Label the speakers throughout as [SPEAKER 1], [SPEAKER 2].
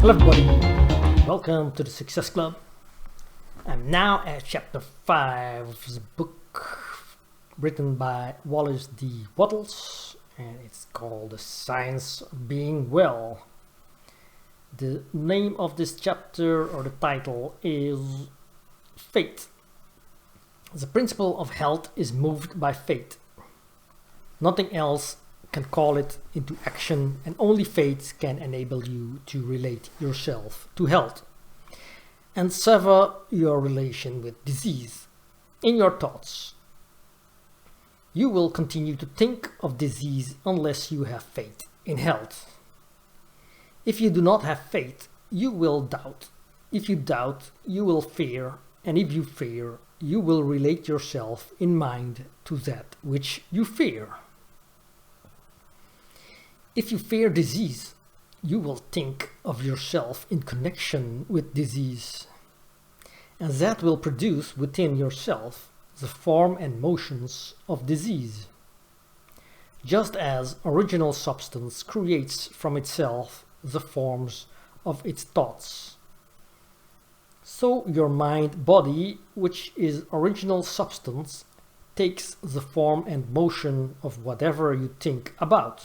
[SPEAKER 1] Hello everybody, welcome to the Success Club. I'm now at chapter 5 of the book written by Wallace D. Wattles, and it's called The Science of Being Well. The name of this chapter, or the title, is Fate. The principle of health is moved by fate. Nothing else can call it into action, and only fate can enable you to relate yourself to health and sever your relation with disease. In your thoughts, you will continue to think of disease unless you have faith in health. If you do not have faith, you will doubt. If you doubt, you will fear, and if you fear, you will relate yourself in mind to that which you fear. If you fear disease, you will think of yourself in connection with disease, and that will produce within yourself the form and motions of disease. Just as original substance creates from itself the forms of its thoughts, so your mind-body, which is original substance, takes the form and motion of whatever you think about.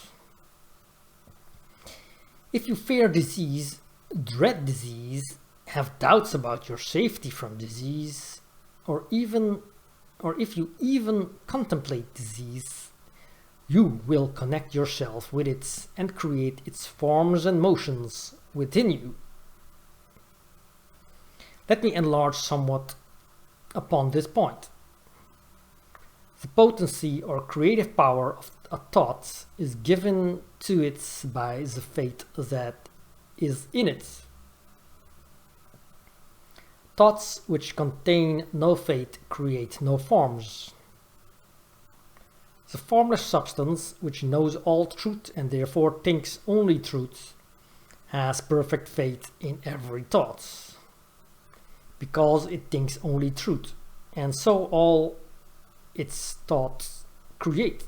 [SPEAKER 1] If you fear disease, dread disease, have doubts about your safety from disease, or if you even contemplate disease, you will connect yourself with it and create its forms and motions within you. Let me enlarge somewhat upon this point. The potency or creative power of a thought is given to it by the fate that is in it. Thoughts which contain no fate create no forms. The formless substance, which knows all truth and therefore thinks only truth, has perfect faith in every thought, because it thinks only truth, and so all its thoughts create.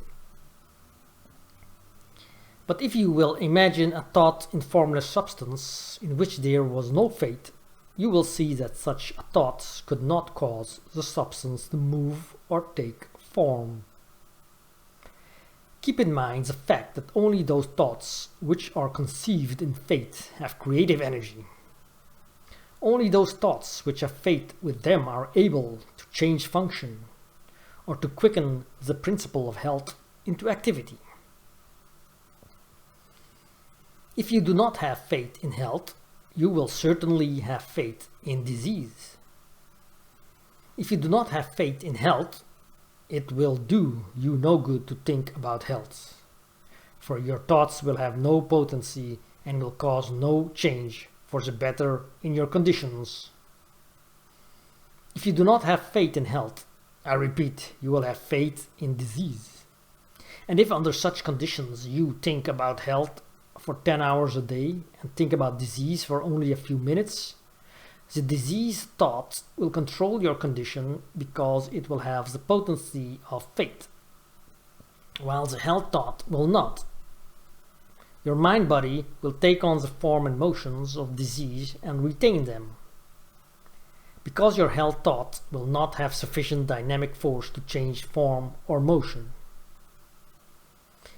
[SPEAKER 1] But if you will imagine a thought in formless substance in which there was no fate, you will see that such a thought could not cause the substance to move or take form. Keep in mind the fact that only those thoughts which are conceived in fate have creative energy. Only those thoughts which have fate with them are able to change function, or to quicken the principle of health into activity. If you do not have faith in health, you will certainly have faith in disease. If you do not have faith in health, it will do you no good to think about health, for your thoughts will have no potency and will cause no change for the better in your conditions. If you do not have faith in health, I repeat, you will have faith in disease. And if under such conditions you think about health for 10 hours a day and think about disease for only a few minutes, the disease thought will control your condition because it will have the potency of faith, while the health thought will not. Your mind-body will take on the form and motions of disease and retain them, because your health thought will not have sufficient dynamic force to change form or motion.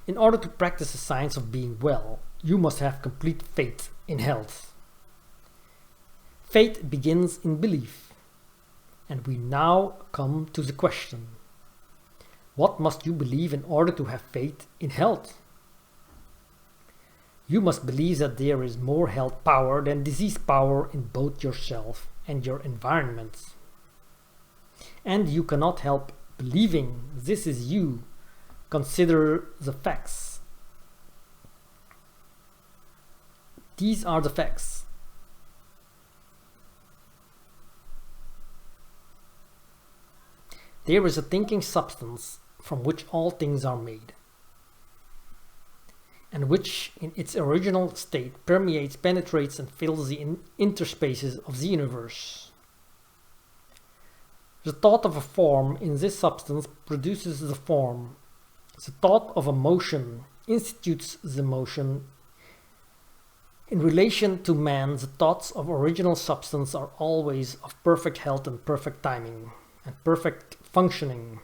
[SPEAKER 1] In order to practice the science of being well, you must have complete faith in health. Faith begins in belief, and we now come to the question: what must you believe in order to have faith in health? You must believe that there is more health power than disease power in both yourself and your environment. And you cannot help believing this is you. Consider the facts. These are the facts. There is a thinking substance from which all things are made, and which in its original state permeates, penetrates, and fills the interspaces of the universe. The thought of a form in this substance produces the form. The thought of a motion institutes the motion In relation to man, the thoughts of original substance are always of perfect health and perfect timing and perfect functioning.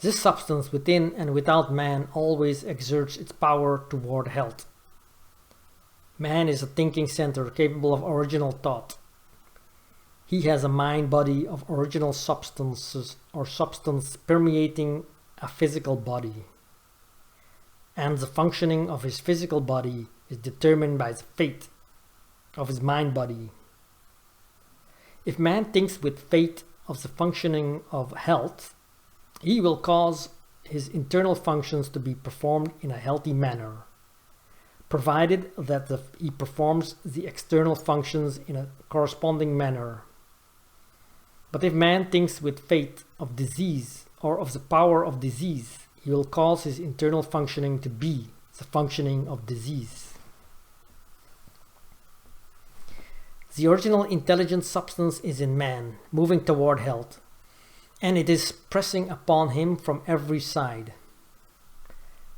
[SPEAKER 1] This substance within and without man always exerts its power toward health. Man is a thinking center capable of original thought. He has a mind-body of original substances or substance permeating a physical body. And the functioning of his physical body is determined by the fate of his mind-body. If man thinks with fate of the functioning of health, he will cause his internal functions to be performed in a healthy manner, provided that he performs the external functions in a corresponding manner. But if man thinks with fate of disease or of the power of disease, he will cause his internal functioning to be the functioning of disease. The original intelligent substance is in man, moving toward health, and it is pressing upon him from every side.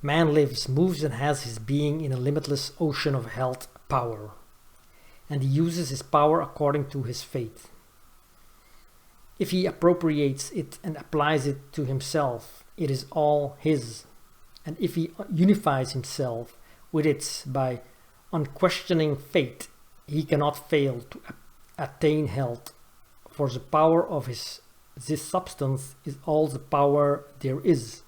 [SPEAKER 1] Man lives, moves, and has his being in a limitless ocean of health power, and he uses his power according to his fate. If he appropriates it and applies it to himself, it is all his, and if he unifies himself with it by unquestioning fate, he cannot fail to attain health, for the power of this substance is all the power there is.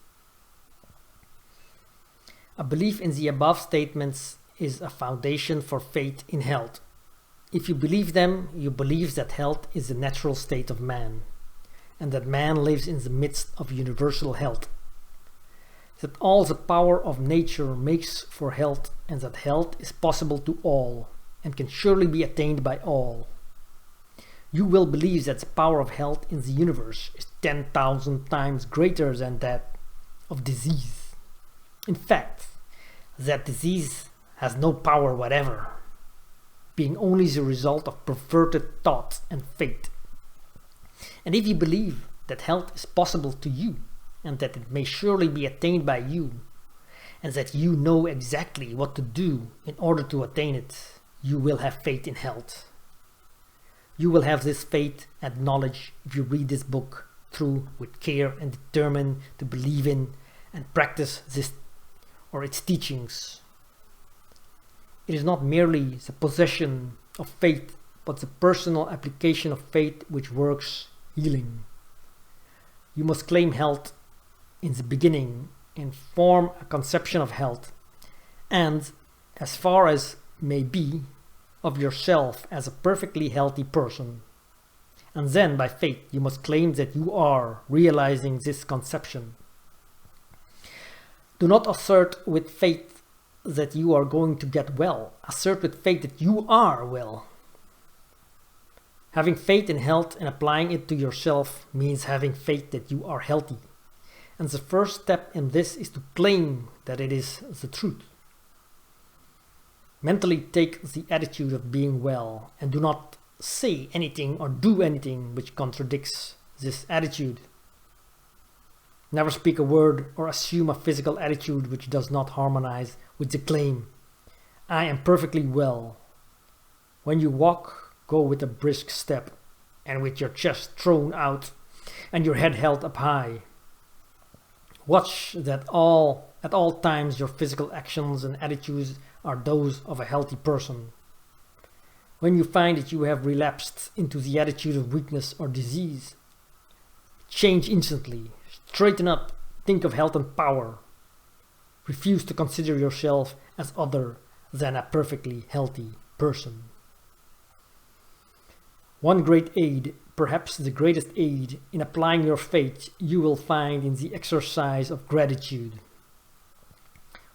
[SPEAKER 1] A belief in the above statements is a foundation for faith in health. If you believe them, you believe that health is the natural state of man, and that man lives in the midst of universal health, that all the power of nature makes for health, and that health is possible to all and can surely be attained by all. You will believe that the power of health in the universe is 10,000 times greater than that of disease. In fact, that disease has no power whatever, being only the result of perverted thoughts and fate. And if you believe that health is possible to you, and that it may surely be attained by you, and that you know exactly what to do in order to attain it, you will have faith in health. You will have this faith and knowledge if you read this book through with care and determine to believe in and practice this or its teachings. It is not merely the possession of faith, but the personal application of faith which works healing. You must claim health in the beginning and form a conception of health, and, as far as may be, of yourself as a perfectly healthy person. And then, by faith, you must claim that you are realizing this conception. Do not assert with faith that you are going to get well. Assert with faith that you are well. Having faith in health and applying it to yourself means having faith that you are healthy. And the first step in this is to claim that it is the truth. Mentally take the attitude of being well and do not say anything or do anything which contradicts this attitude. Never speak a word or assume a physical attitude which does not harmonize with the claim, I am perfectly well. When you walk, go with a brisk step and with your chest thrown out and your head held up high. Watch that at all times your physical actions and attitudes are those of a healthy person. When you find that you have relapsed into the attitude of weakness or disease, change instantly, straighten up, think of health and power. Refuse to consider yourself as other than a perfectly healthy person. One great aid, perhaps the greatest aid in applying your faith, you will find in the exercise of gratitude.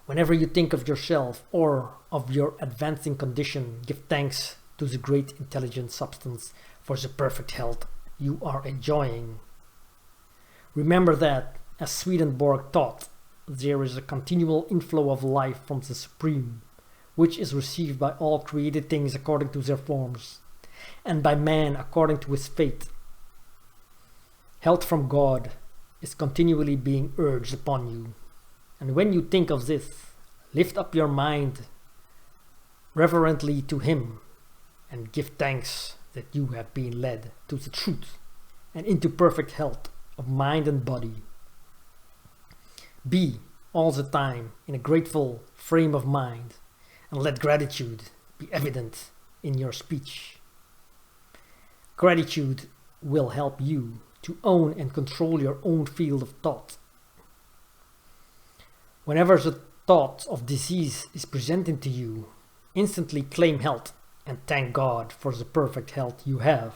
[SPEAKER 1] Whenever you think of yourself or of your advancing condition, give thanks to the great intelligent substance for the perfect health you are enjoying. Remember that, as Swedenborg taught, there is a continual inflow of life from the Supreme, which is received by all created things according to their forms, and by man according to his fate. Health from God is continually being urged upon you, and when you think of this, lift up your mind reverently to Him and give thanks that you have been led to the truth and into perfect health of mind and body. Be all the time in a grateful frame of mind and let gratitude be evident in your speech. Gratitude will help you to own and control your own field of thought. Whenever the thought of disease is presented to you, instantly claim health and thank God for the perfect health you have.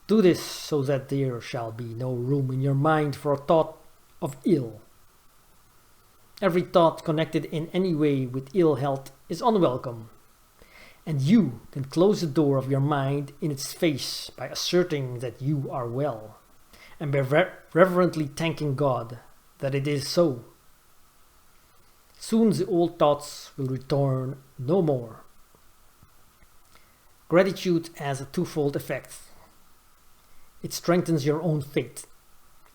[SPEAKER 1] Do this so that there shall be no room in your mind for a thought of ill. Every thought connected in any way with ill health is unwelcome, and you can close the door of your mind in its face by asserting that you are well, and by reverently thanking God that it is so. Soon the old thoughts will return no more. Gratitude has a twofold effect. It strengthens your own faith,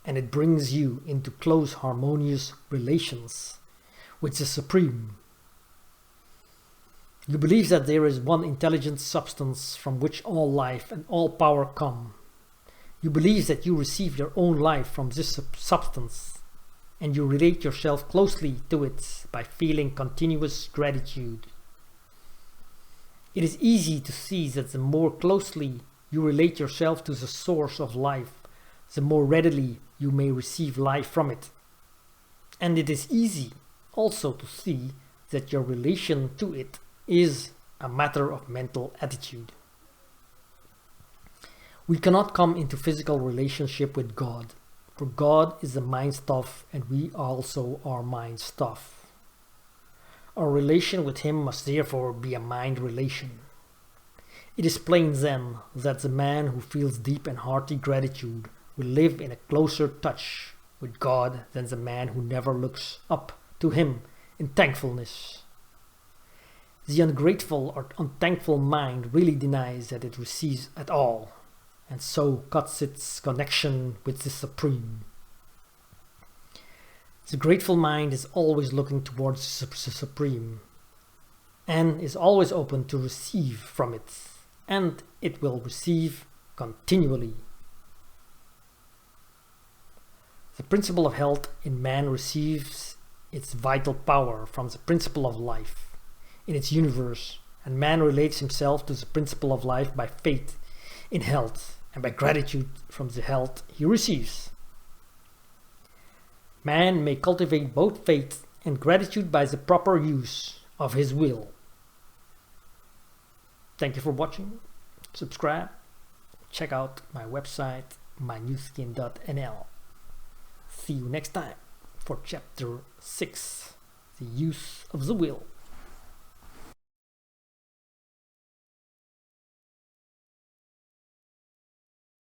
[SPEAKER 1] and it brings you into close harmonious relations with the Supreme. You believe that there is one intelligent substance from which all life and all power come. You believe that you receive your own life from this substance, and you relate yourself closely to it by feeling continuous gratitude. It is easy to see that the more closely you relate yourself to the source of life, the more readily you may receive life from it. And it is easy also to see that your relation to it is a matter of mental attitude. We cannot come into physical relationship with God, for God is the mind stuff and we also are mind stuff. Our relation with Him must therefore be a mind relation. It is plain then that the man who feels deep and hearty gratitude will live in a closer touch with God than the man who never looks up to Him in thankfulness. The ungrateful or unthankful mind really denies that it receives at all, and so cuts its connection with the Supreme. The grateful mind is always looking towards the Supreme, and is always open to receive from it, and it will receive continually. The principle of health in man receives its vital power from the principle of life in its universe, and man relates himself to the principle of life by faith in health and by gratitude from the health he receives. Man may cultivate both faith and gratitude by the proper use of his will. Thank you for watching. Subscribe. Check out my website, mynuskin.nl. See you next time for chapter 6, the use of the will.